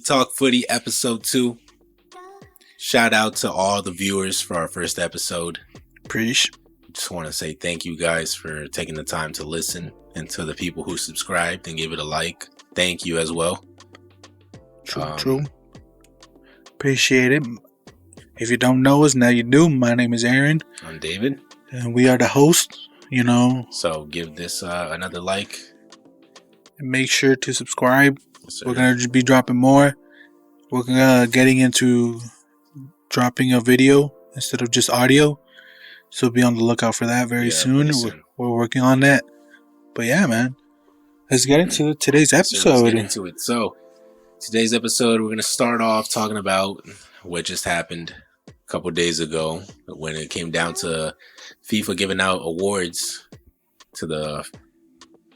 Talk Footy episode 2. Shout out to all the viewers for our first episode. Preach. Just want to say thank you guys for taking the time to listen, and to the people who subscribed and gave it a like. Thank you as well. True. Appreciate it. If you don't know us, now you do. My name is Aaron. I'm David. And we are the hosts, So give this another like. And make sure to subscribe. Yes, We're going to be dropping more. We're getting into dropping a video instead of just audio. So be on the lookout for that very soon. We're working on that. But yeah, man. Let's get into today's episode. Let's get into it. So today's episode, we're going to start off talking about what just happened a couple days ago when it came down to FIFA giving out awards to the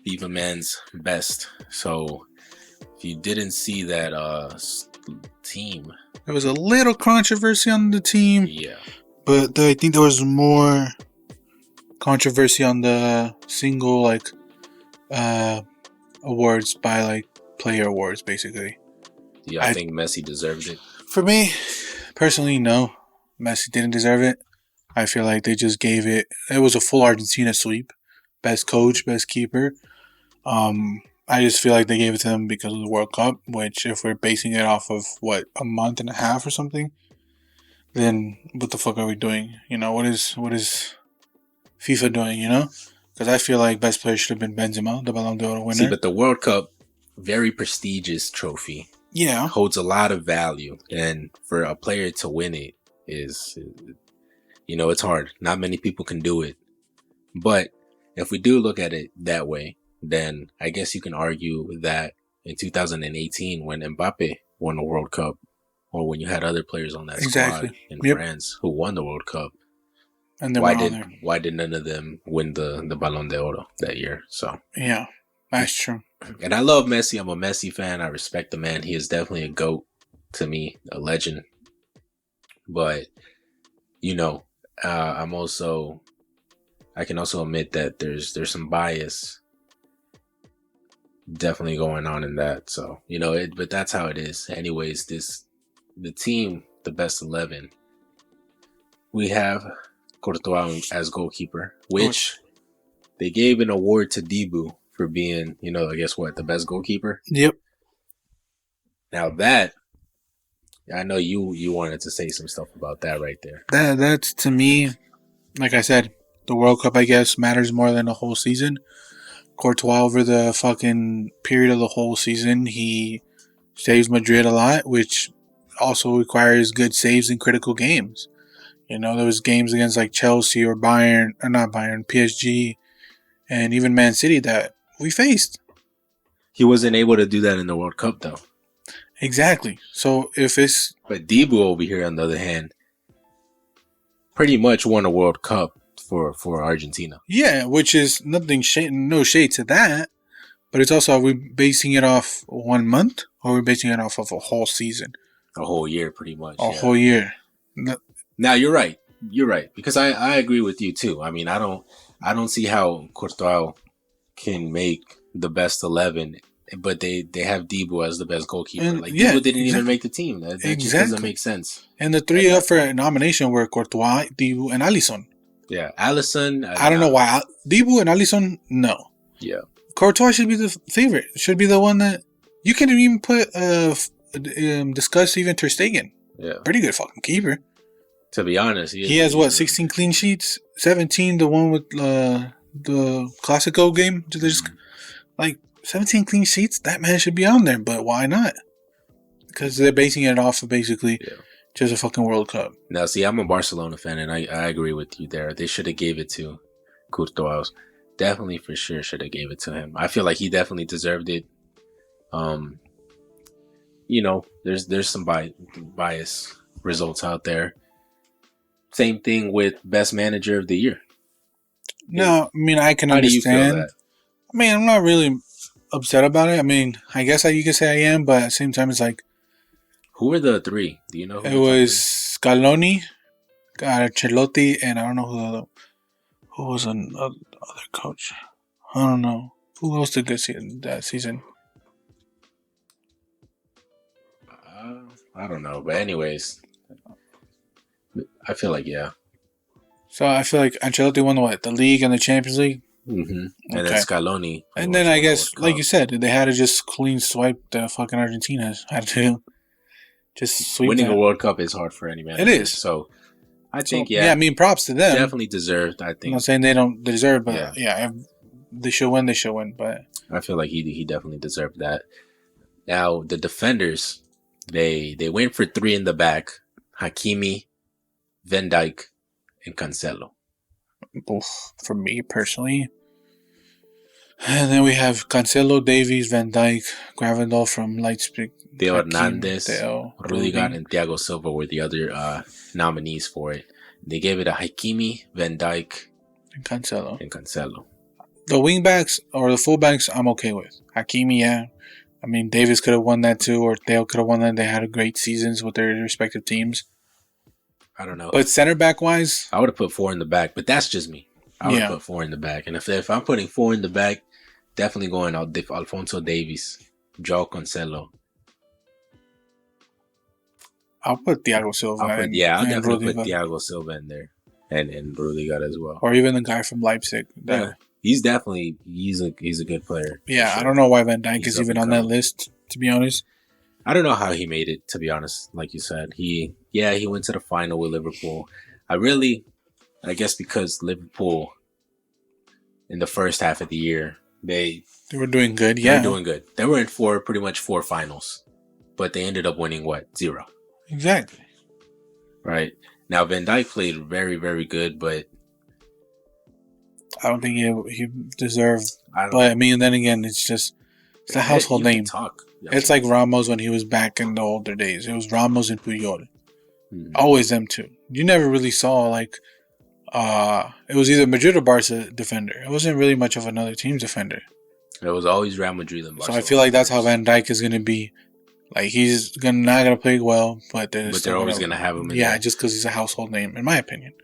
FIFA Men's Best. So if you didn't see that team, there was a little controversy on the team. Yeah. But I think there was more controversy on the single awards by player awards, basically. Yeah, I think Messi deserved it. For me, personally, no. Messi didn't deserve it. I feel like they just gave it. It was a full Argentina sweep. Best coach, best keeper. I just feel like they gave it to them because of the World Cup, which if we're basing it off of, a month and a half or something, then what the fuck are we doing? What is FIFA doing, Because I feel like best player should have been Benzema, the Ballon d'Or winner. See, but the World Cup, very prestigious trophy. Yeah. Holds a lot of value. And for a player to win it is, it's hard. Not many people can do it. But if we do look at it that way, then I guess you can argue that in 2018, when Mbappe won the World Cup, or when you had other players on that squad in France who won the World Cup, and why did none of them win the Ballon d'Or that year? So yeah, that's true. And I love Messi. I'm a Messi fan. I respect the man. He is definitely a GOAT to me, a legend. But I can also admit that there's some bias definitely going on in that. So but that's how it is. Anyways, the team, the best 11, we have Courtois as goalkeeper, which they gave an award to Dibu for being, I guess the best goalkeeper. Yep. Now that, I know you wanted to say some stuff about that right there. That's, to me, like I said, the World Cup, I guess, matters more than the whole season. Courtois, over the fucking period of the whole season, he saves Madrid a lot, which also requires good saves in critical games. There was games against Chelsea or Bayern, or not Bayern, PSG, and even Man City that we faced. He wasn't able to do that in the World Cup, though. Exactly. So but Dibu over here, on the other hand, pretty much won a World Cup for Argentina. Yeah, which is no shade to that, but it's also, are we basing it off 1 month, or are we basing it off of a whole season? A whole year, pretty much. A whole year. Now you're right, because I agree with you too. I mean, I don't see how Courtois can make the best 11, but they have Dibu as the best goalkeeper. Dibu didn't even make the team. That just doesn't make sense. And the three up for nomination were Courtois, Dibu, and Alisson. Yeah, Alisson. I don't know why. Dibu and Alisson, no. Yeah. Courtois should be the favorite. Should be the one that you can even put discuss even Ter Stegen. Yeah. Pretty good fucking keeper. To be honest, he has 16 clean sheets, 17 the one with the Classico game. There's 17 clean sheets. That man should be on there, but why not? Because they're basing it off of basically just a fucking World Cup. Now, see, I'm a Barcelona fan, and I agree with you there. They should have gave it to Courtois. Definitely, for sure, should have gave it to him. I feel like he definitely deserved it. There's some bias results out there. Same thing with best manager of the year. No, I mean, I can understand. How do you feel that? I mean, I'm not really upset about it. I mean, I guess you could say I am, but at the same time, it's who were the three? Do you know? It was Scaloni, Ancelotti, and I don't know who was another coach. I don't know who else did good that season. I don't know, but anyways, I feel like yeah. So I feel like Ancelotti won what? The league and the Champions League? And then Okay. Scaloni. pretty And then much I won the guess, World like Cup. you said, they had to just clean swipe the fucking Argentinas. Had to just sweep Winning a that. World Cup is hard for any manager. It is. So I So, think yeah, I mean, props to them. definitely deserved. I I'm think not saying they don't deserve, but Yeah. yeah, if they should win. They should win. But I feel like he definitely deserved that. Now the defenders, they went for 3 in the back: Hakimi, Van Dijk, and Cancelo. for me personally, and then we have Cancelo, Davies, Van Dijk, Gravendal from Leipzig, Theo Hakim, Hernandez, Theo, Rudiger, Rudy. and Thiago Silva were the other nominees for it. They gave it to Hakimi, Van Dijk, and Cancelo. and Cancelo. The wingbacks or the fullbacks, I'm okay with. Hakimi, yeah. I mean, Davis could have won that too, or Theo could have won that. They had great seasons with their respective teams. I don't know. But center back wise, I would have put 4 in the back, but that's just me. I would have Yeah. put 4 in the back. And if I'm putting 4 in the back, definitely going out Alfonso Davies, Joao Cancelo. I'll put Thiago Silva. I'll and definitely Rudiger. put Thiago Silva in there. And Rudiger as well. Or even the guy from Leipzig. Yeah. He's definitely he's a good player. Yeah, for I sure. don't know why Van Dijk He's is up even and on that coming. list, to be honest. I don't know how he made it, to be honest. Like you said, he went to the final with Liverpool. I guess because Liverpool in the first half of the year, they They were doing good, were yeah. doing good. They were in pretty much 4 finals, but they ended up winning 0. Exactly. Right now, Van Dijk played very, very good, but I don't think he deserved. I don't. But I mean, then again, it's a household You can name. talk. It's like Ramos when he was back in the older days. It was Ramos and Puyol. Mhm. Always them two. You never really saw it was either Madrid or Barca defender. It wasn't really much of another team's defender. It was always Real Madrid and So Barcelona. I feel like that's how Van Dijk is gonna be. Like he's not gonna play well, but they're always gonna have him in Yeah, there. just because he's a household name, in my opinion.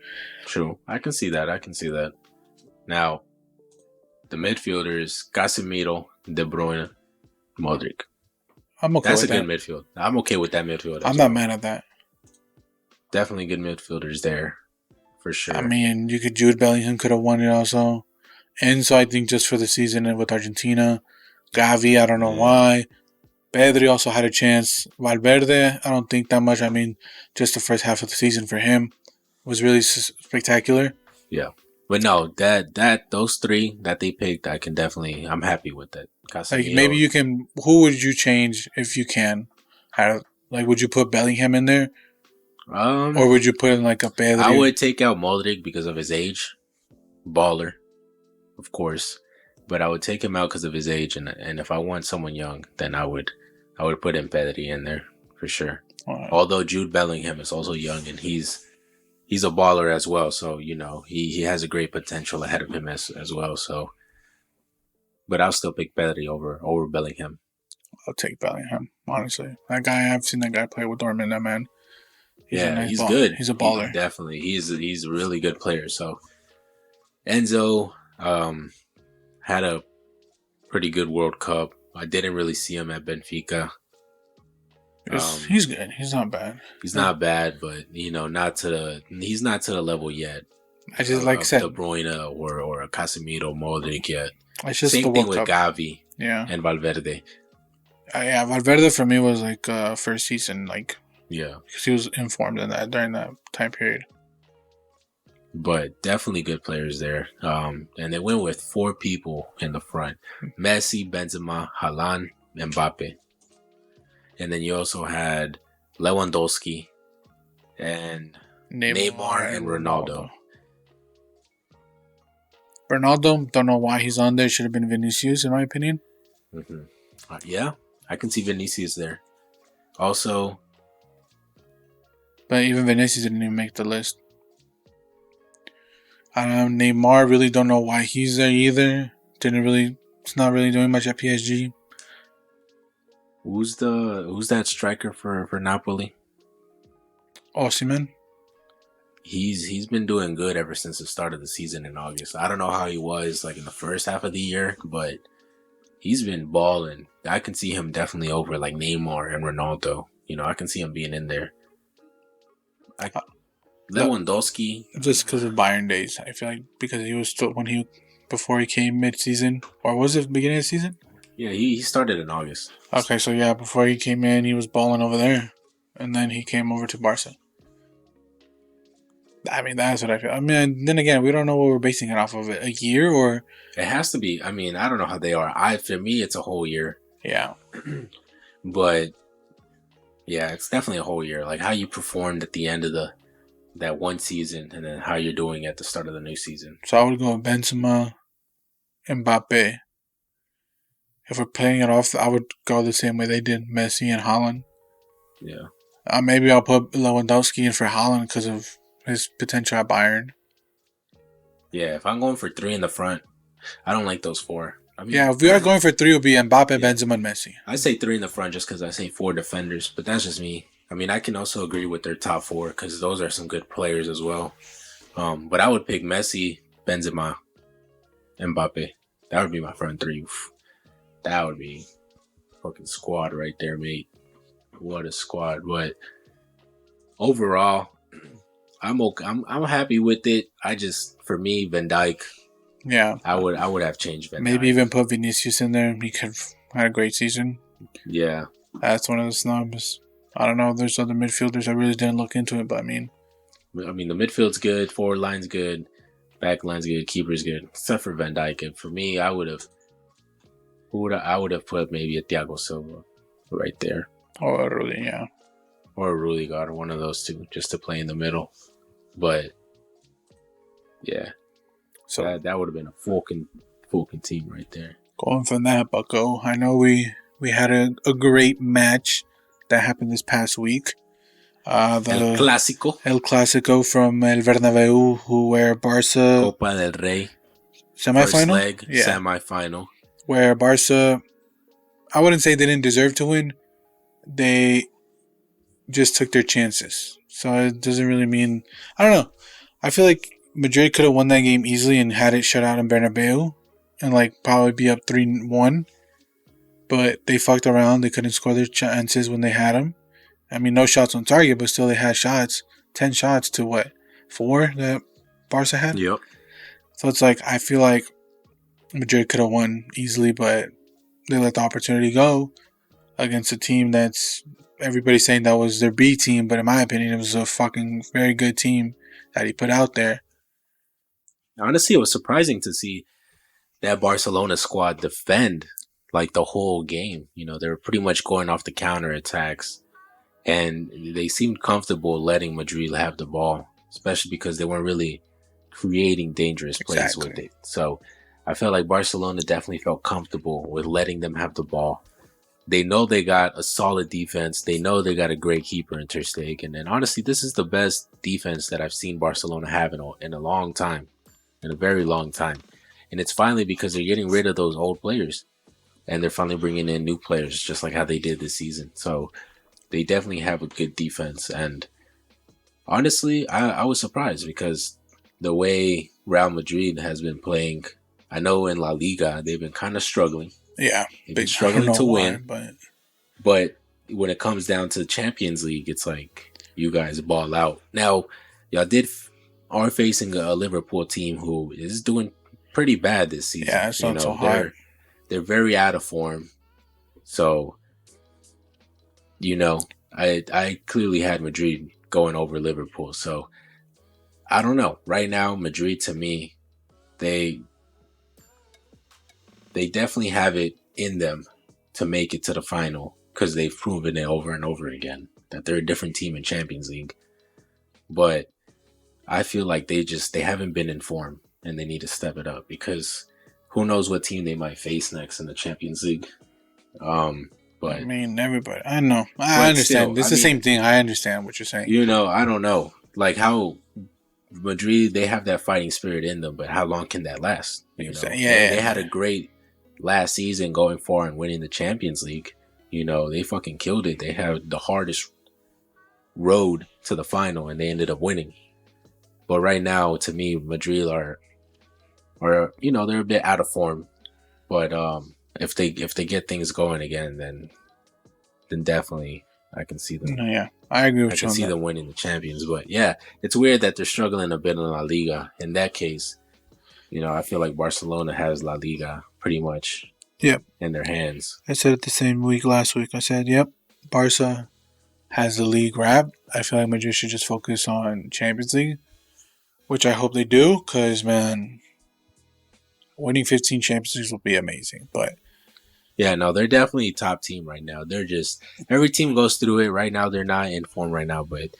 True. I can see that. Now, the midfielders: Casemiro, De Bruyne, Modric. I'm okay That's a with good that. midfield. I'm okay with that midfield. I'm not mad at that. Definitely good midfielders there, for sure. I mean, Jude Bellingham could have won it also. Enzo, I think, just for the season and with Argentina. Gavi, I don't know why. Pedri also had a chance. Valverde, I don't think that much. I mean, just the first half of the season for him was really spectacular. Yeah, but no, those 3 that they picked, I'm happy with that. Like maybe you can. Who would you change if you can? Would you put Bellingham in there, or would you put in like a Pedri? I would take out Modric because of his age, baller, of course, but I would take him out because of his age, and if I want someone young, then I would put in Pedri in there for sure. Although Jude Bellingham is also young and he's a baller as well, so he has a great potential ahead of him as well. So, but I'll still pick Pedri over Bellingham. I'll take Bellingham. Honestly, I've seen that guy play with Dortmund. That man. He's good. He's a baller. Definitely, he's a really good player. So, Enzo had a pretty good World Cup. I didn't really see him at Benfica. He's good. He's not bad. He's not bad, but he's not to the level yet. I just like said De Bruyne or a Casemiro, Modric yet. It's just Same the thing World with Cup. Gavi Yeah. and Valverde. Yeah, Valverde for me was like first season, Yeah, because he was informed in that during that time period. but definitely good players there. And they went with 4 people in the front: Messi, Benzema, Haaland, Mbappe. And then you also had Lewandowski and Neymar and Ronaldo. Ronaldo, don't know why he's on there. Should have been Vinicius, in my opinion. Mm-hmm. Yeah, I can see Vinicius there. Also, but even Vinicius didn't even make the list. Neymar, really don't know why he's there either. It's not really doing much at PSG. who's that striker for Napoli? Osimhen. He's been doing good ever since the start of the season in August. I don't know how he was in the first half of the year, but he's been balling. I can see him definitely over Neymar and Ronaldo. I can see him being in there. Uh, Lewandowski. Just because of Bayern days, I feel like because he was still before he came mid-season, or was it beginning of the season? Yeah, he started in August. Okay, so yeah, before he came in, he was balling over there, and then he came over to Barca. I mean, that's what I feel. I mean, then again, we don't know what we're basing it off of. A year or It has to be. I mean, I don't know how they are. For me, it's a whole year. yeah. But yeah, it's definitely a whole year. Like how you performed at the end of that one season, and then how you're doing at the start of the new season. So I would go Benzema, Mbappe. If we're playing it off, I would go the same way they did Messi and Haaland. Yeah. Maybe I'll put Lewandowski in for Haaland because of his potential at Bayern. Yeah, if I'm going for 3 in the front, I don't like those 4. I mean, yeah, if we are going for 3, it would be Mbappe, Benzema, and Messi. I say 3 in the front just because I say 4 defenders, but that's just me. I mean, I can also agree with their top 4 because those are some good players as well. But I would pick Messi, Benzema, Mbappe. That would be my front 3. That would be fucking squad right there, mate. What a squad! But overall, I'm okay. I'm happy with it. For me, Van Dijk. Yeah, I would have changed Van Dijk. Maybe even put Vinicius in there. He could have had a great season. Yeah, that's one of the snubs. I don't know. There's other midfielders. I really didn't look into it, but I mean, the midfield's good, forward line's good, back line's good, keeper's good, except for Van Dijk. And for me, I would have put maybe a Thiago Silva right there. Or Rudy, yeah. Or a Rudiger, one of those two, just to play in the middle. But yeah, so that would have been a Fulkin team right there. Going from that, Bucko, I know we had a great match that happened this past week. El Clásico from El Bernabéu, where Barca Copa del Rey semifinal, first leg, semifinal, where Barca, I wouldn't say they didn't deserve to win. They just took their chances. So it doesn't really mean... I don't know. I feel like Madrid could have won that game easily and had it shut out in Bernabeu and probably be up 3-1. But they fucked around. They couldn't score their chances when they had them. I mean, no shots on target, but still they had shots. 10 shots to what? 4 that Barca had? Yep. So it's I feel like Madrid could have won easily, but they let the opportunity go against a team that's everybody's saying that was their B team, but in my opinion, it was a fucking very good team that he put out there. Honestly, it was surprising to see that Barcelona squad defend the whole game. They were pretty much going off the counter attacks, and they seemed comfortable letting Madrid have the ball, especially because they weren't really creating dangerous plays with it. So I felt like Barcelona definitely felt comfortable with letting them have the ball. They know they got a solid defense. They know they got a great keeper in Ter Stegen. And honestly, this is the best defense that I've seen Barcelona have in a long time, in a very long time. And it's finally because they're getting rid of those old players, and they're finally bringing in new players, just like how they did this season. So they definitely have a good defense. And honestly, I was surprised because the way Real Madrid has been playing, I know in La Liga, they've been kind of struggling. Yeah, they've been struggling to win. But when it comes down to the Champions League, it's you guys ball out. Now, y'all are facing a Liverpool team who is doing pretty bad this season. Yeah, it's not so hard. They're very out of form. So, I clearly had Madrid going over Liverpool. So, I don't know. Right now, Madrid, to me, they definitely have it in them to make it to the final because they've proven it over and over again that they're a different team in Champions League. But I feel like they haven't been in form and they need to step it up because who knows what team they might face next in the Champions League. But I mean, everybody. I know. I understand. It's the same thing. I understand what you're saying. I don't know. How Madrid, they have that fighting spirit in them, but how long can that last? They had a great last season going far and winning the Champions League. They fucking killed it. They had the hardest road to the final and they ended up winning. But right now, to me, Madrid are they're a bit out of form. But if they get things going again, then definitely I can see them. No, yeah, I agree I with you can on see that. them winning the champions. But yeah, it's weird that they're struggling a bit in La Liga. In that case, I feel like Barcelona has La Liga pretty much Yep. in their hands. I said it the same week last week. I said, yep, Barca has the league wrapped. I feel like Madrid should just focus on Champions League, which I hope they do, because, man, winning 15 Champions Leagues will be amazing. But Yeah, no, they're definitely a top team right now. They're just every team goes through it right now. They're not in form right now, but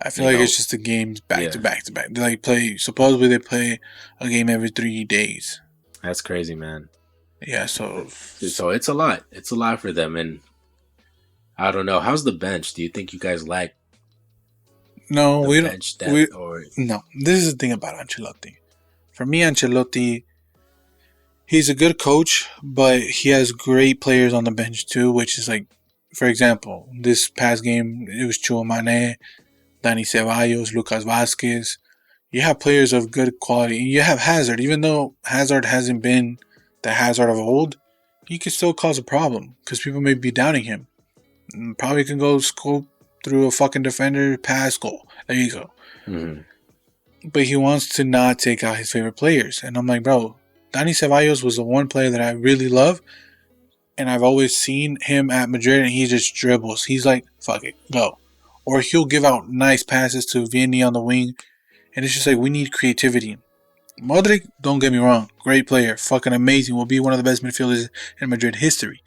I feel like it's just the games back to yeah, back to back. Supposedly they play a game every 3 days. that's crazy, man. Yeah, so it's a lot. It's a lot for them, and I don't know. How's the bench? Do you think you guys lack no, the we don't. bench depth or? No, this is the thing about Ancelotti. For me, Ancelotti, he's a good coach, but he has great players on the bench too. Which is like, for example, this past game it was Chouamane, Dani Ceballos, Lucas Vasquez. You have players of good quality. You have Hazard, even though Hazard hasn't been the Hazard of old, he could still cause a problem because people may be doubting him. Probably can go scope through a fucking defender, pass, goal. There you go. Mm-hmm. But he wants to not take out his favorite players. And I'm like, bro, Dani Ceballos was the one player that I really love. And I've always seen him at Madrid and he just dribbles. He's like, fuck it, go. Or he'll give out nice passes to Vianney on the wing. And it's just like, we need creativity. Modric, don't get me wrong, great player, fucking amazing, will be one of the best midfielders in Madrid history.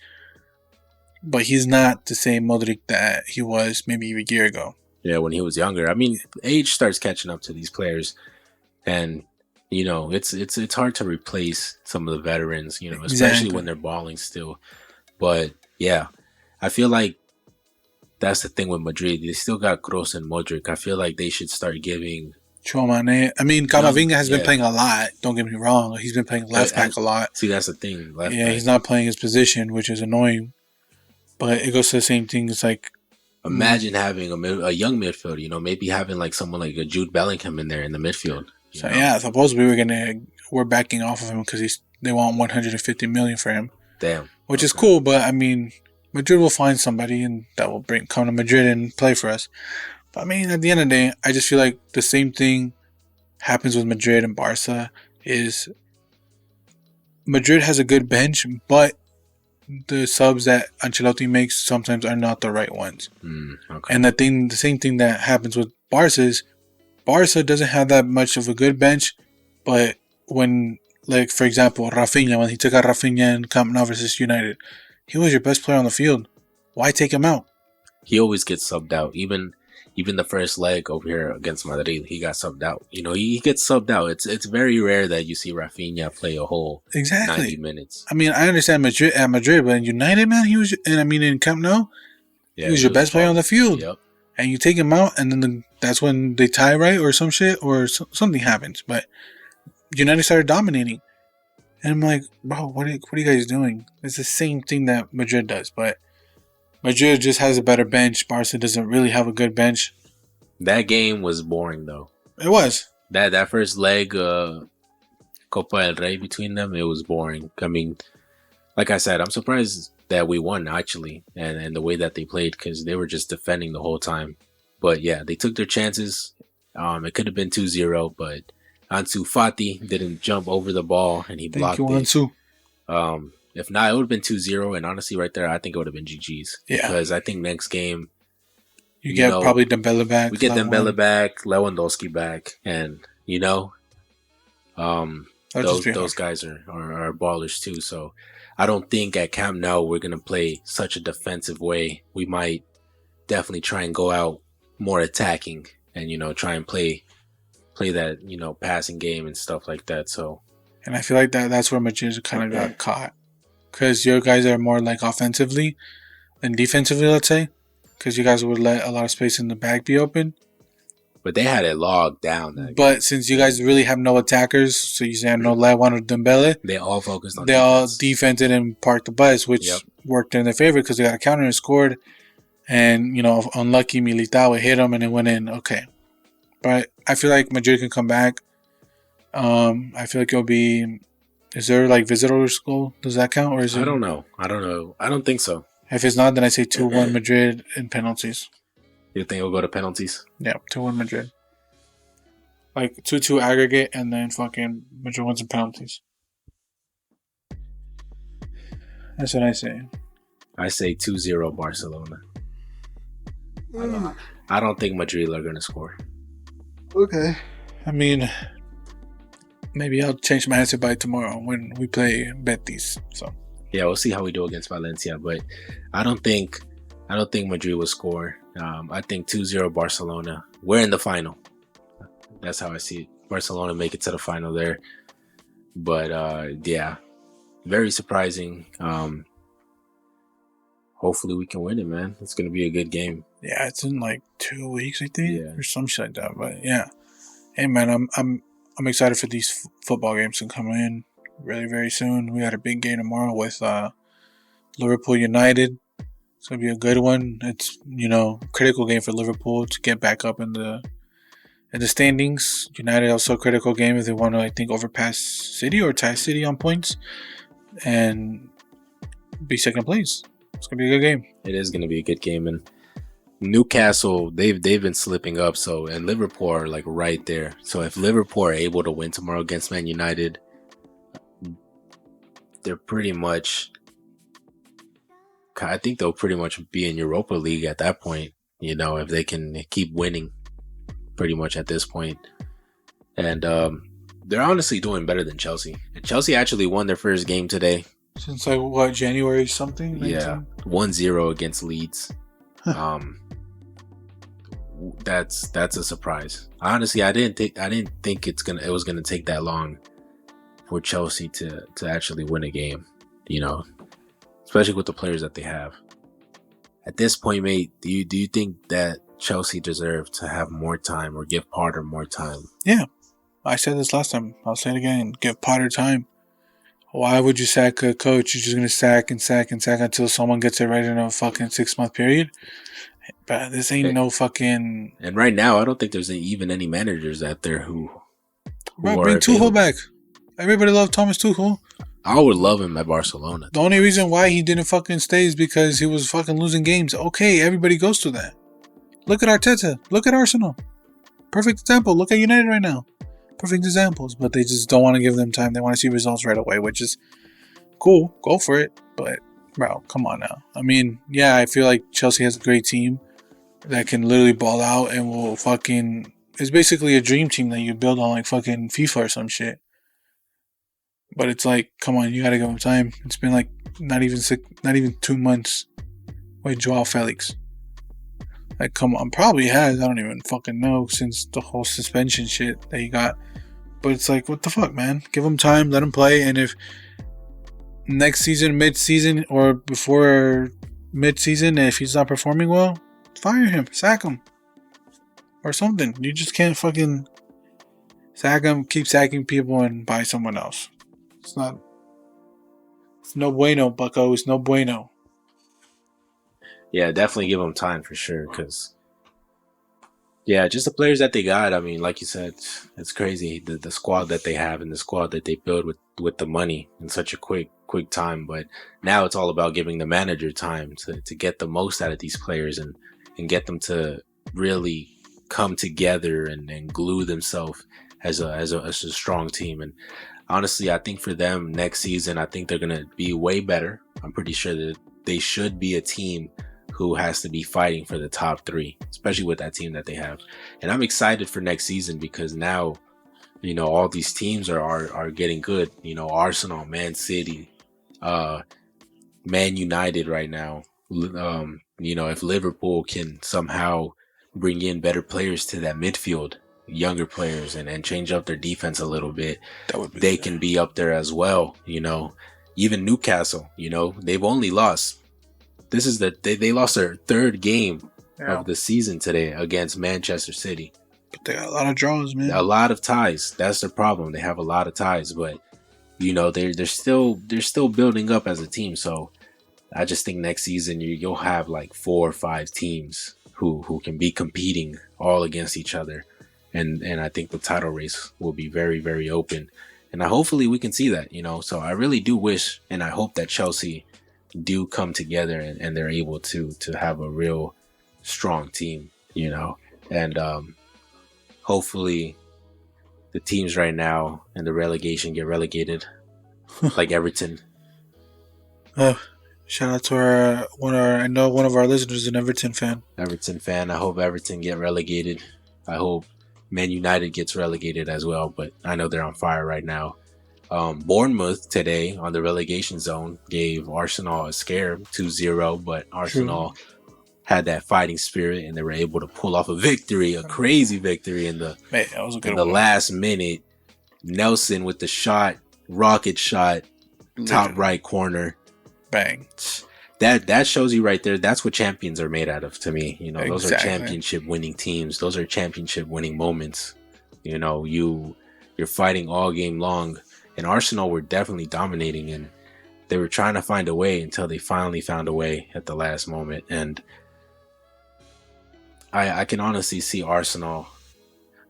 But he's not the same Modric that he was maybe a year ago. Yeah, when he was younger. I mean, age starts catching up to these players, and it's hard to replace some of the veterans. Especially when they're balling still. But yeah, I feel like that's the thing with Madrid. They still got Kroos and Modric. I feel like they should start giving. Chouamane. I mean, Camavinga has been playing a lot. Don't get me wrong. He's been playing left back a lot. See, that's the thing. Left back. He's not playing his position, which is annoying. But it goes to the same thing. It's like, imagine having a young midfield. Maybe having like someone like a Jude Bellingham in there in the midfield. So yeah, supposedly we're backing off of him because they want 150 million for him. Damn. Which is cool, but I mean, Madrid will find somebody and that will come to Madrid and play for us. But I mean, at the end of the day, I just feel like the same thing happens with Madrid and Barca. Is Madrid has a good bench, but the subs that Ancelotti makes sometimes are not the right ones. Okay. And the same thing that happens with Barca is Barca doesn't have that much of a good bench, but when, like, for example, Rafinha, when he took out Rafinha in Camp Nou versus United, he was your best player on the field. Why take him out? He always gets subbed out. Even the first leg over here against Madrid, he got subbed out. He gets subbed out. It's very rare that you see Rafinha play a whole 90 minutes. I mean, I understand at Madrid, but in United, man, in Camp Nou, he was your best player on the field. Yep. And you take him out, and then that's when they tie, right, or some shit, or something happens. But United started dominating. And I'm like, bro, what are you guys doing? It's the same thing that Madrid does, but Madrid just has a better bench. Barca doesn't really have a good bench. That game was boring, though. It was. That first leg, Copa del Rey between them, it was boring. I mean, like I said, I'm surprised that we won, actually, and the way that they played, because they were just defending the whole time. But yeah, they took their chances. It could have been 2-0, but Ansu Fati didn't jump over the ball, and he blocked it. Thank you, Ansu. If not, it would have been 2-0, and honestly, right there, I think it would have been GG's. Yeah. Because I think next game, you get probably Dembele back. We get Dembele back, Lewandowski back, and those guys are ballers too. So I don't think at Camp Nou we're gonna play such a defensive way. We might definitely try and go out more attacking, and try and play that passing game and stuff like that. So, and I feel like that's where Madrid kind of got caught. Because your guys are more like offensively than defensively, let's say. Because you guys would let a lot of space in the back be open. But they had it logged down. But since you guys really have no attackers, so you say no Lewan or Dembele, they all focused on defense. All defended and parked the bus, which worked in their favor because they got a counter and scored. And, unlucky Militao hit them and it went in. Okay. But I feel like Madrid can come back. I feel like it'll be... Is there like visitors goal? Does that count, or is it? I don't know. I don't think so. If it's not, then I say 2-1 Madrid in penalties. You think it'll go to penalties? Yeah, 2-1 Madrid. Like 2-2 aggregate, and then fucking Madrid wins in penalties. That's what I say. I say 2-0 Barcelona. I don't think Madrid are going to score. Okay. I mean, maybe I'll change my answer by tomorrow when we play Betis. So yeah, we'll see how we do against Valencia, but I don't think Madrid will score. I think 2-0 Barcelona. We're in the final. That's how I see it. Barcelona make it to the final there. But yeah, very surprising. Hopefully we can win it, man. It's gonna be a good game. Yeah, it's in like 2 weeks, I think, or some shit like that. But yeah, hey man, I'm excited for these football games to come in really very soon. We got a big game tomorrow with Liverpool United. It's gonna be a good one. It's critical game for Liverpool to get back up in the standings. United also a critical game if they want to, I think, overpass City or tie City on points and be second place. It's gonna be a good game. It is gonna be a good game, and Newcastle they've been slipping up. So and Liverpool are like right there. So if Liverpool are able to win tomorrow against Man United, they're pretty much. I think they'll pretty much be in Europa League at that point. If they can keep winning, pretty much at this point. And they're honestly doing better than Chelsea. And Chelsea actually won their first game today. Since like what, January something? 19? Yeah, 1-0 against Leeds. That's a surprise. Honestly, I didn't think it was gonna take that long for Chelsea to actually win a game. Especially with the players that they have. At this point, mate, do you think that Chelsea deserve to have more time or give Potter more time? Yeah, I said this last time. I'll say it again. Give Potter time. Why would you sack a coach? You're just going to sack and sack and sack until someone gets it right in a fucking 6-month period? But this ain't no fucking... And right now, I don't think there's even any managers out there who bring Tuchel back. Everybody loved Thomas Tuchel. I would love him at Barcelona. The only reason why he didn't fucking stay is because he was fucking losing games. Okay, everybody goes through that. Look at Arteta. Look at Arsenal. Perfect example. Look at United right now. Perfect examples. But they just don't want to give them time. They want to see results right away, which is cool. Go for it. But, bro, come on now. I mean, yeah, I feel like Chelsea has a great team that can literally ball out and will fucking... It's basically a dream team that you build on like fucking FIFA or some shit. But it's like, come on, you gotta give him time. It's been like not even 2 months with Joao Felix. Like, come on, probably has. I don't even fucking know since the whole suspension shit that he got. But it's like, what the fuck, man? Give him time, let him play, and if next season, mid-season, or before mid-season, if he's not performing well, fire him, sack him, or something. You just can't fucking sack him, keep sacking people, and buy someone else. It's no bueno, bucko. It's no bueno. Yeah, definitely give them time for sure. Because, yeah, just the players that they got. I mean, like you said, it's crazy. The squad that they have and the squad that they build with the money in such a quick time. But now it's all about giving the manager time to get the most out of these players and get them to really come together and glue themselves as a strong team. And honestly, I think for them next season, I think they're going to be way better. I'm pretty sure that they should be a team who has to be fighting for the top 3, especially with that team that they have. And I'm excited for next season because now, all these teams are getting good. Arsenal, Man City, Man United right now. If Liverpool can somehow bring in better players to that midfield, younger players, and change up their defense a little bit, they can be up there as well. Even Newcastle, they've only lost. This is they lost their 3rd game of the season today against Manchester City. But they got a lot of draws, man. A lot of ties. That's the problem. They have a lot of ties, but they're still building up as a team. So I just think next season you'll have like 4 or 5 teams who can be competing all against each other. And I think the title race will be very, very open. And hopefully we can see that, So I really do wish and I hope that Chelsea do come together and they're able to have a real strong team, and hopefully the teams right now in the relegation get relegated, like Everton. Shout out to I know one of our listeners is an Everton fan. I hope Everton get relegated. I hope Man United gets relegated as well, but I know they're on fire right now. Bournemouth today on the relegation zone gave Arsenal a scare 2-0, but Arsenal had that fighting spirit and they were able to pull off a crazy victory in the last minute. Nelson with the shot, rocket shot, top right corner. Bang. That shows you right there. That's what champions are made out of to me. Those are championship winning teams. Those are championship winning moments. You're fighting all game long. And Arsenal were definitely dominating, and they were trying to find a way until they finally found a way at the last moment. And I can honestly see Arsenal.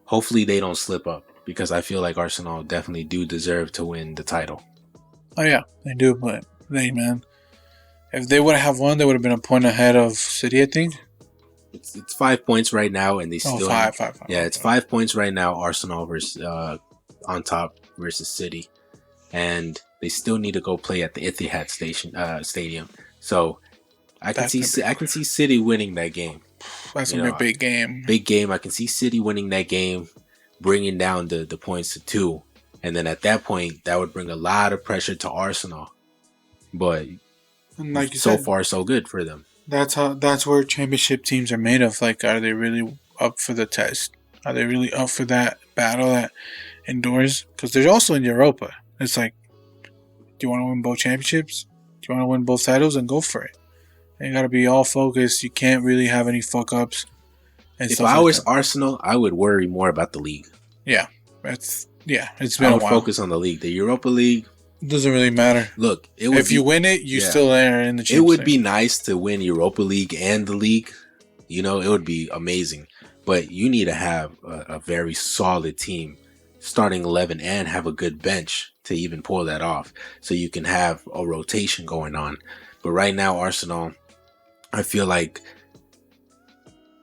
Hopefully they don't slip up, because I feel like Arsenal definitely do deserve to win the title. Oh yeah, they do. But man, if they would have won, they would have been a point ahead of City, I think. It's 5 points right now, and they still five. Yeah, it's 5 points right now. Arsenal versus on top versus City. And they still need to go play at the Etihad Stadium. So I can see City winning that game. That's gonna be a big game. Big game. I can see City winning that game, bringing down the points to 2, and then at that point, that would bring a lot of pressure to Arsenal. But like you so said, far, so good for them. That's where championship teams are made of. Like, are they really up for the test? Are they really up for that battle that endures? Because they're also in Europa. It's like, do you want to win both championships? Do you want to win both titles? And go for it. And you got to be all focused. You can't really have any fuck-ups. If I was Arsenal, I would worry more about the league. Yeah. It's been a while. I would focus on the league. The Europa League. It doesn't really matter. Look, if you win it, you still are in the Champions League. It would be nice to win Europa League and the league. It would be amazing. But you need to have a very solid team, starting 11, and have a good bench to even pull that off, so you can have a rotation going on. But right now, Arsenal, I feel like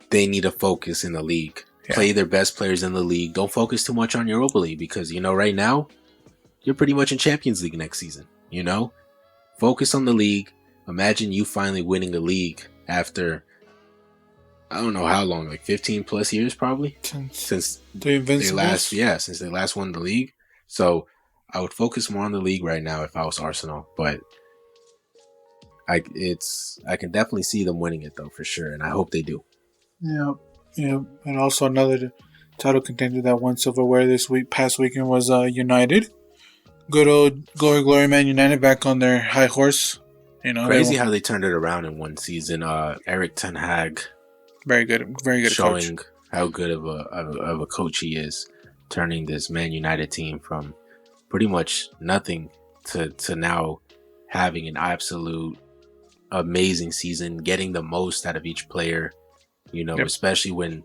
they need to focus in the league. Yeah. Play their best players in the league. Don't focus too much on Europa League, because right now you're pretty much in Champions League next season. Focus on the league. Imagine you finally winning the league after, I don't know how long, like 15 plus years probably, since they last won the league. So I would focus more on the league right now if I was Arsenal, but I can definitely see them winning it though, for sure, and I hope they do. Yeah, and also another title contender that won silverware past weekend was United. Good old glory Man United back on their high horse. Crazy how they turned it around in one season. Erik ten Hag, very good showing coach. How good of a coach he is, turning this Man United team from pretty much nothing to now having an absolute amazing season, getting the most out of each player. Especially when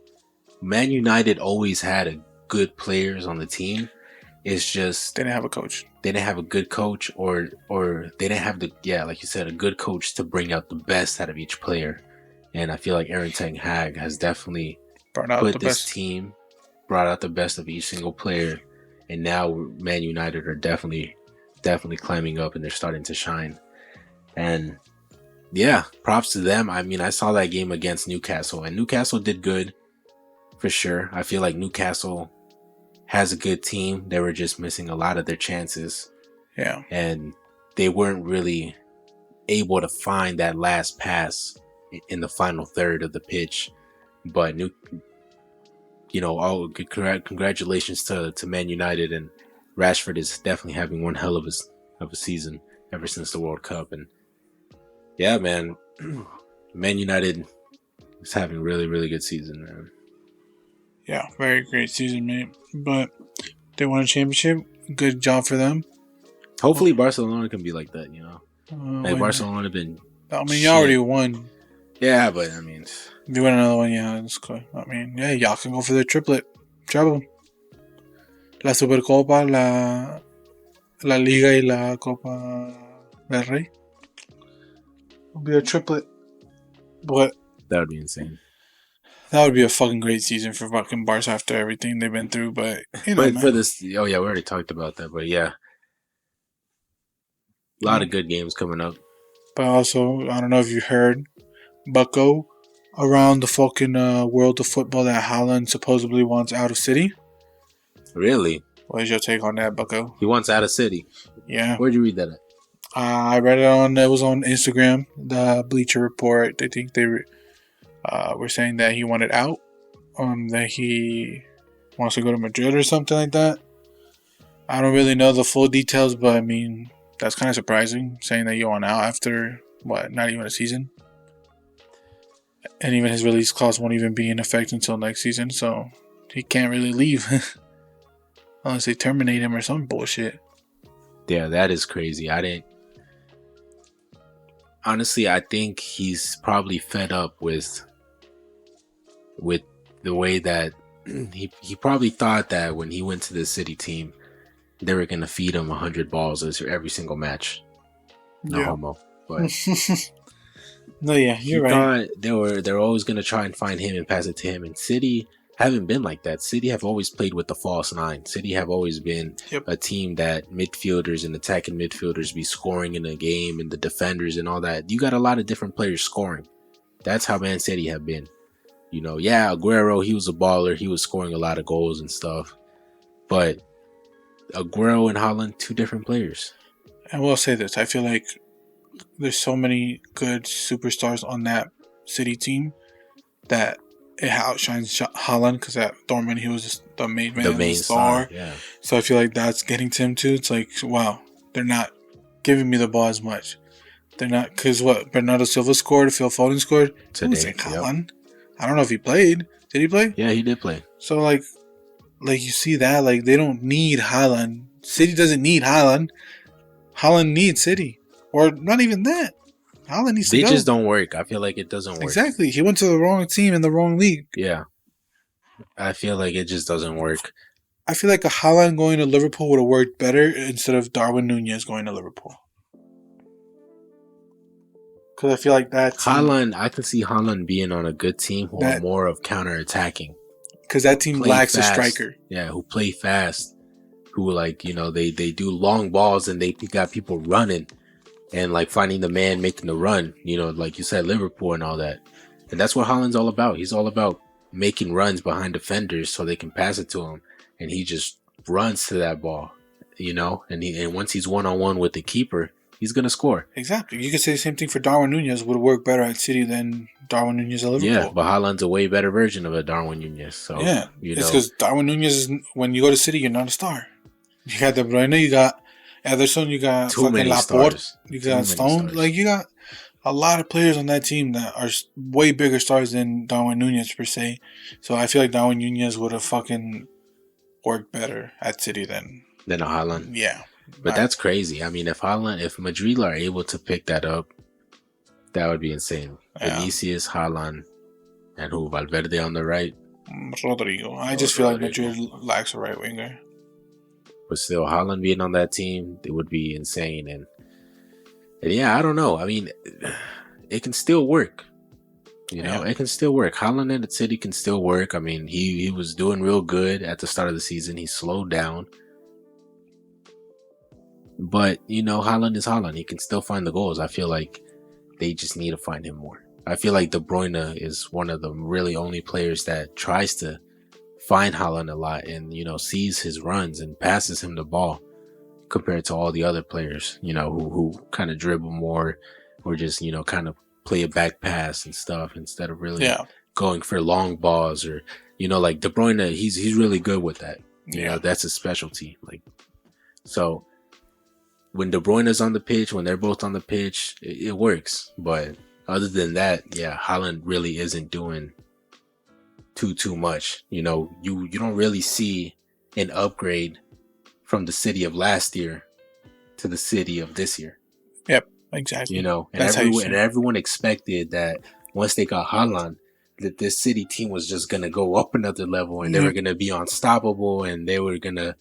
Man United always had good players on the team. It's just they didn't have a coach. They didn't have a good coach, or they didn't have like you said, a good coach to bring out the best out of each player. And I feel like Erik ten Hag has definitely brought out the best of each single player. And now Man United are definitely climbing up, and they're starting to shine. And yeah, props to them. I mean, I saw that game against Newcastle, and Newcastle did good for sure. I feel like Newcastle has a good team. They were just missing a lot of their chances. Yeah. And they weren't really able to find that last pass in the final third of the pitch. But congratulations to Man United, and Rashford is definitely having one hell of a season ever since the World Cup. And yeah, man, Man United is having a really, really good season, man. Yeah, very great season, mate. But they won a championship. Good job for them. Hopefully Barcelona can be like that, Barcelona have been... I mean, you already won. Yeah, but I mean... If you win another one, yeah, that's cool. I mean, yeah, y'all can go for the treble. La Supercopa, la Liga y la Copa del Rey. It'll be a triplet. But That would be insane. that would be a fucking great season for fucking Barca after everything they've been through. But, But for man. this, oh yeah, we already talked about that. But yeah, a lot of good games coming up. But also, I don't know if you heard, Bucko, around the fucking world of football that Haaland supposedly wants out of City. Really? What is your take on that, Bucko? He wants out of City. Yeah. Where'd you read that at? I read it was on Instagram, the Bleacher Report. I think they were saying that he wanted out, that he wants to go to Madrid or something like that. I don't really know the full details, but I mean, that's kind of surprising, saying that you want out after, not even a season. And even his release clause won't even be in effect until next season, so he can't really leave. Unless they terminate him or some bullshit. Yeah, that is crazy. Honestly, I think he's probably fed up with the way that he probably thought that when he went to the City team, they were gonna feed him 100 balls every single match. No homo, but no, yeah, you're right. They were always gonna try and find him and pass it to him. And City haven't been like that. City have always played with the false nine. City have always been a team that midfielders and attacking midfielders be scoring in the game, and the defenders and all that. You got a lot of different players scoring. That's how Man City have been. You know, yeah, Aguero, he was a baller. He was scoring a lot of goals and stuff. But Aguero and Haaland, two different players. I will say this. I feel like there's so many good superstars on that City team that it outshines Haaland, because at Dortmund he was just the main man, the main star. Yeah. So I feel like that's getting to him too. It's like, wow, they're not giving me the ball as much. They're not, because Bernardo Silva scored, Phil Foden scored today. Haaland. I don't know if he played. Did he play? Yeah, he did play. So like you see that, like, they don't need Haaland. City doesn't need Haaland. Haaland needs City, or not even that. Haaland needs to go. They just don't work. I feel like it doesn't work. Exactly. He went to the wrong team in the wrong league. Yeah. I feel like it just doesn't work. I feel like a Haaland going to Liverpool would have worked better instead of Darwin Nunez going to Liverpool. Because I feel like that team, Haaland, I can see Haaland being on a good team who are more of counter-attacking. Because that team lacks a striker. Yeah, who play fast. Who, like, you know, they do long balls and they got people running. And, like, finding the man making the run, you know, like you said, Liverpool and all that. And that's what Haaland's all about. He's all about making runs behind defenders so they can pass it to him. And he just runs to that ball, you know. And once he's one-on-one with the keeper, he's going to score. Exactly. You could say the same thing for Darwin Nunez. Would work better at City than Darwin Nunez at Liverpool. Yeah, but Haaland's a way better version of a Darwin Nunez. So, yeah, it's because Darwin Nunez is, when you go to City, you're not a star. You got De Bruyne, you got Ederson, you got fucking Laporte, you got Stone. Like, you got a lot of players on that team that are way bigger stars than Darwin Nunez per se. So I feel like Darwin Nunez would have fucking worked better at City than a Haaland. Yeah. But that's crazy. I mean, if Madrid are able to pick that up, that would be insane. Yeah. Vinicius, Haaland, and who? Valverde on the right? Rodrigo. I just feel like Madrid lacks a right winger. But still, Haaland being on that team, it would be insane. And yeah, I don't know. I mean, it can still work. You know, it can still work. Haaland and the City can still work. I mean, he was doing real good at the start of the season. He slowed down. But, you know, Haaland is Haaland. He can still find the goals. I feel like they just need to find him more. I feel like De Bruyne is one of the really only players that tries to find Haaland a lot and, you know, sees his runs and passes him the ball compared to all the other players, you know, who kind of dribble more or just, you know, kind of play a back pass and stuff instead of really going for long balls or, you know, like De Bruyne, he's really good with that. You know, that's his specialty. Like, so when De Bruyne is on the pitch, when they're both on the pitch, it works. But other than that, Haaland really isn't doing too much. You know, you don't really see an upgrade from the City of last year to the City of this year. Yep, exactly. You know, and everyone expected that once they got Haaland, that this City team was just going to go up another level and they were going to be unstoppable and they were going to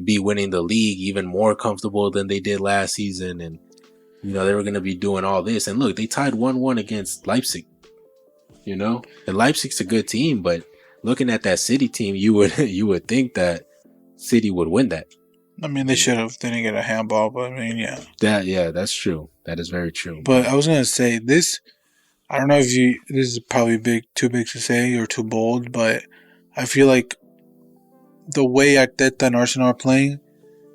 be winning the league even more comfortable than they did last season. And they were going to be doing all this. And look, they tied 1-1 against Leipzig. And Leipzig's a good team, but looking at that City team, you would think that City would win that. I mean, they should have. They didn't get a handball, but I mean, yeah. That's true. That is very true. But I was gonna say this. I don't know if this is probably too big to say or too bold, but I feel like the way Arteta and Arsenal are playing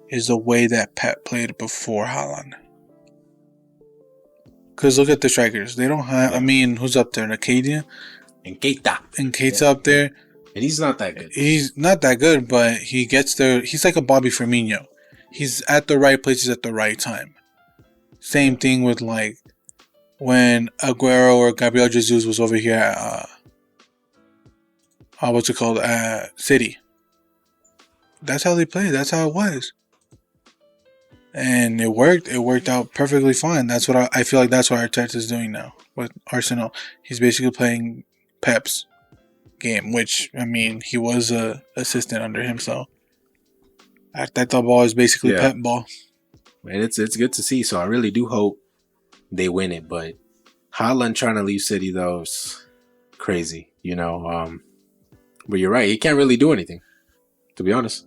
is the way that Pep played before Haaland. Because look at the strikers. They don't have. I mean, who's up there? Nakadia? And Keita up there. And he's not that good. He's not that good, but he gets there. He's like a Bobby Firmino. He's at the right places at the right time. Same thing with like when Aguero or Gabriel Jesus was over here at what's it called? City. That's how they played. That's how it was. And it worked. It worked out perfectly fine. That's what I feel like that's what Arteta's doing now with Arsenal. He's basically playing Pep's game, which, I mean, he was a assistant under him, so Arteta ball is basically Pep ball. And it's good to see, so I really do hope they win it, but Haaland trying to leave City, though, is crazy, but you're right, he can't really do anything, to be honest.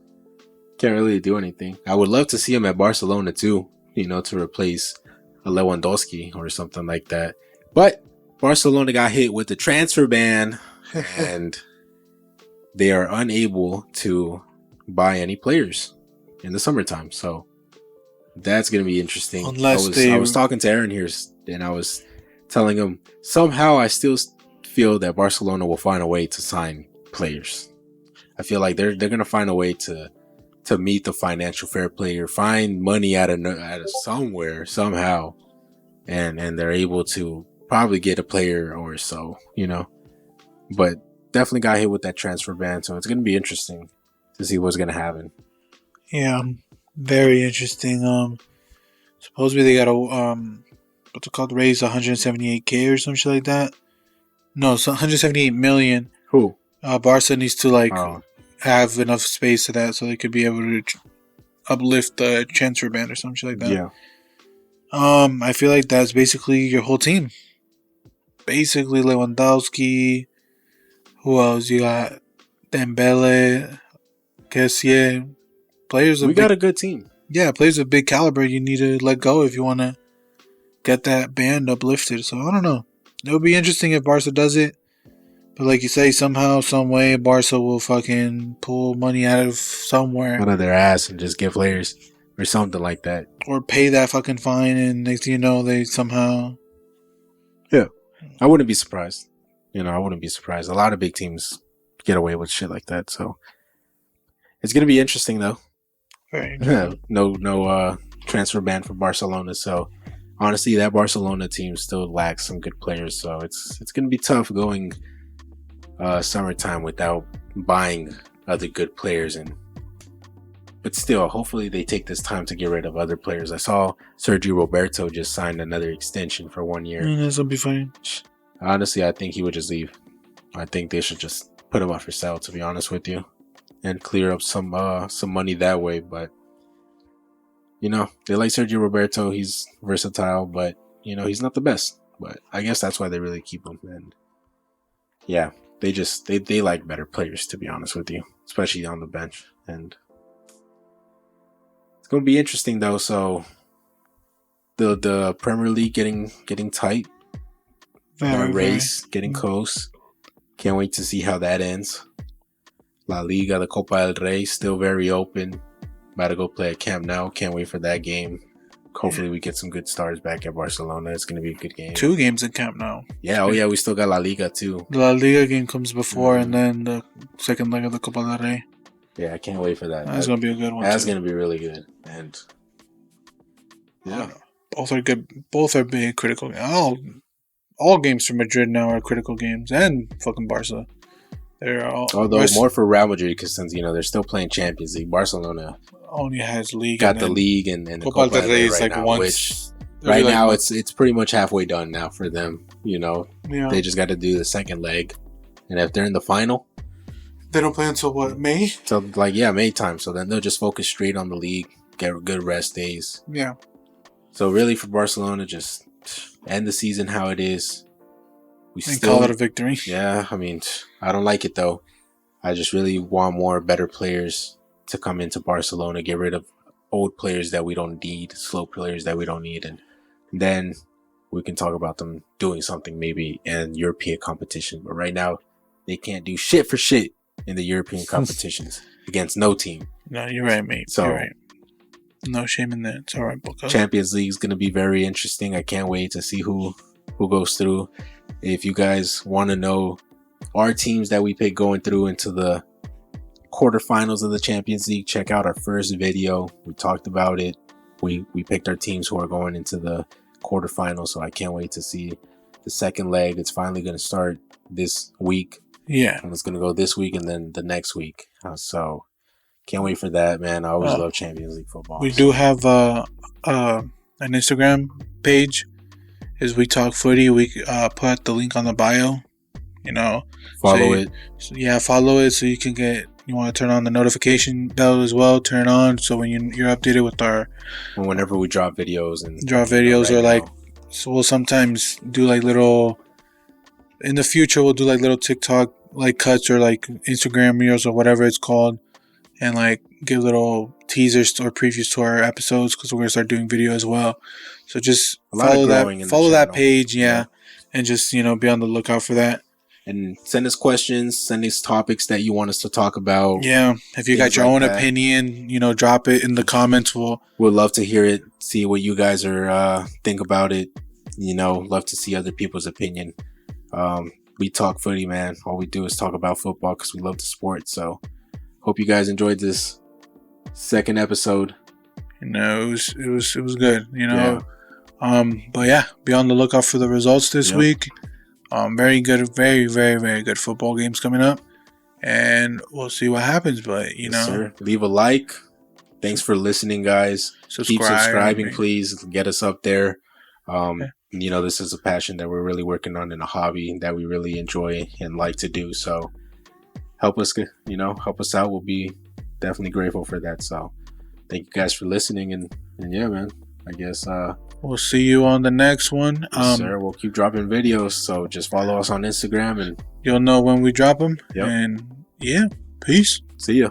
Can't really do anything. I would love to see him at Barcelona, too, to replace a Lewandowski or something like that, but Barcelona got hit with the transfer ban, and they are unable to buy any players in the summertime. So that's going to be interesting. I was talking to Aaron here, and I was telling him somehow I still feel that Barcelona will find a way to sign players. I feel like they're going to find a way to meet the financial fair play or find money out of somewhere somehow, and they're able to probably get a player or so, but definitely got hit with that transfer ban, so it's going to be interesting to see what's going to happen. Yeah, very interesting. Supposedly they got to what's it called, raise 178K or some shit like that. No, it's 178 million. Who? Barca needs to have enough space to that so they could be able to uplift the transfer ban or some shit like that. Yeah. I feel like that's basically your whole team. Basically Lewandowski. Who else? You got Dembele, Kessié. We got a good team. Yeah, players of big caliber you need to let go if you want to get that band uplifted. So, I don't know. It would be interesting if Barca does it. But like you say, somehow, some way, Barca will fucking pull money out of somewhere. Out of their ass and just give players or something like that. Or pay that fucking fine, and next thing you know, they somehow... Yeah. I wouldn't be surprised. I wouldn't be surprised. A lot of big teams get away with shit like that. So it's going to be interesting, though. Very interesting. No transfer ban for Barcelona. So honestly, that Barcelona team still lacks some good players. So it's going to be tough going summertime without buying other good players. But still, hopefully they take this time to get rid of other players. I saw Sergio Roberto just signed another extension for 1 year. That'll be fine. Honestly, I think he would just leave. I think they should just put him up for sale, to be honest with you, and clear up some money that way. But they like Sergio Roberto. He's versatile, but he's not the best. But I guess that's why they really keep him. And yeah, they like better players, to be honest with you, especially on the bench. And it's gonna be interesting though. So the Premier League getting tight. Race getting close. Can't wait to see how that ends. La Liga, the Copa del Rey, still very open. About to go play at Camp Nou. Can't wait for that game. Hopefully we get some good stars back at Barcelona. It's going to be a good game. 2 games in Camp Nou. Yeah, we still got La Liga too. The La Liga game comes before and then the second leg of the Copa del Rey. Yeah, I can't wait for that. That's going to be a good one. That's going to be really good. And yeah. Both are good. Both are big critical games. All games for Madrid now are critical games, and fucking Barca. They're all. Although more for Real Madrid, because since they're still playing Champions League, Barcelona only has league. Got the league and the Copa del Rey is right like now, once. Right now, it's pretty much halfway done now for them. Yeah. They just got to do the second leg, and if they're in the final, they don't play until what, May? So May time. So then they'll just focus straight on the league, get good rest days. Yeah. So really, for Barcelona, just end the season how it is. We And still call it a victory. Yeah, I mean, I don't like it though. I just really want more better players to come into Barcelona, get rid of old players that we don't need, slow players that we don't need, and then we can talk about them doing something maybe in European competition. But right now, they can't do shit for shit in the European competitions against no team. No, you're right, mate. So, you're right. No shame in that. It's all right, Boca. Champions League is going to be very interesting. I can't wait to see who goes through. If you guys want to know our teams that we pick going through into the quarterfinals of the Champions League, check out our first video. We talked about it. We picked our teams who are going into the quarterfinals, so I can't wait to see the second leg. It's finally going to start this week. Yeah. And it's going to go this week and then the next week. So can't wait for that, man. I always love Champions League football. We do have an Instagram page. Is We Talk Footy. We put the link on the bio. You know, follow it. Follow it so you can get. You want to turn on the notification bell as well. Turn it on so when you're updated with whenever we drop videos or like, so we'll sometimes do like little. In the future, we'll do like little TikTok like cuts or like Instagram reels or whatever it's called, and like give little teasers or previews to our episodes because we're gonna start doing video as well. So just follow that page, and just be on the lookout for that. And send us questions, send us topics that you want us to talk about. Yeah, if you got your own opinion, drop it in the comments. We'd love to hear it, see what you guys are think about it. Love to see other people's opinion. We talk footy, man. All we do is talk about football because we love the sport. So hope you guys enjoyed this second episode. It was good. But yeah, be on the lookout for the results this week. Very good, very, very, very good football games coming up, and we'll see what happens. But sir. Leave a like. Thanks for listening, guys. Keep subscribing, please. Get us up there. This is a passion that we're really working on and a hobby that we really enjoy and like to do. So help us out. We'll be definitely grateful for that. So thank you guys for listening, and yeah, man. I guess we'll see you on the next one. Yes, sir. We'll keep dropping videos, so just follow us on Instagram and you'll know when we drop them. Yep. And yeah, peace. See ya.